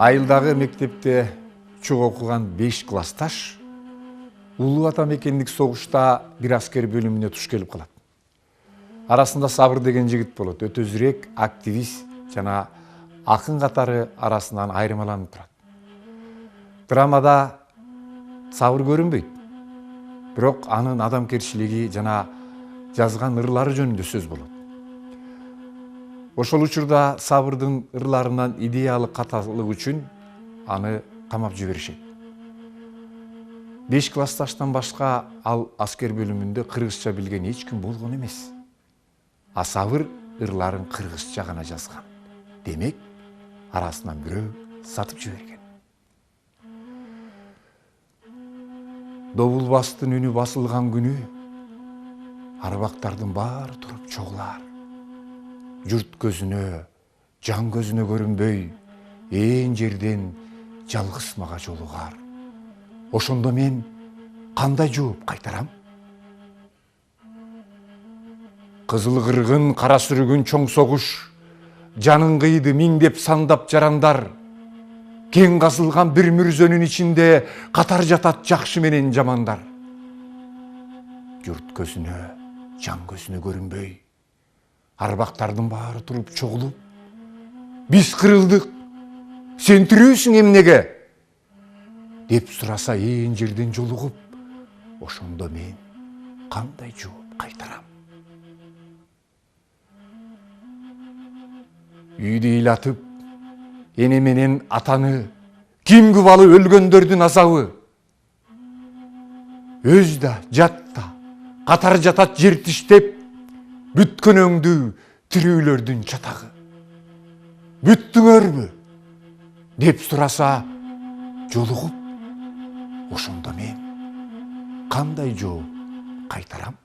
Айылдагы мектепте чоң окуган 5 классташ Улуу Ата мекендик согушта бир аскер бөлүмүнө туш келип калат. Арасында Сабыр деген жигит болот. Өтө зүрек, активист жана акын катары арасынан айырмаланып турат. Драмада Сабыр көрүнбөйт. Бирок анын адамкерчилиги жана жазган ырлары жөнүндө сөз болот. Ошол учурда Сабырдын ырларынан идеялык каталык үчүн аны камап жиберишет. 5 классташтан башка ал аскер бөлүмүндө кыргызча билген эч ким болгон эмес. А Сабыр ырларын кыргызча гана жазган. Демек, арасынан бирөө сатып жиберген. Добулбастын үнү басылган күнү арбактардын баары туруп чогулар. Журт көзүнө, жан көзүнө көрүнбөй, ээн жерден жалгыз мага жолугар. Ошондо мен кандай жооп кайтарам? Кызыл кыргын, кара сүргүн чоң согуш, жанын кыйды миңдеп сандап жарандар. Кең казылган бир мүрзөнүн ичинде катар жатат жакшы менен жамандар. Журт көзүнө, жан көзүнө көрүнбөй, арбактардын баары туруп чогулуп, биз кырылдык, сен тирүүсүң эмнеге? Деп сураса ээн жерден жолугуп, ошондо мен кандай жооп кайтарам? Үйдү ыйлатып, эне менен атаны, ким күбалы өлгөндөрдүн азабы. Өз да, жат да, катар жатат жер тиштеп, бүткөн өңдү тирүүлөрдүн чатагы. Бүттүңөрбү? Деп сураса, жолугуп, ошондо мен кандай жооп кайтарам?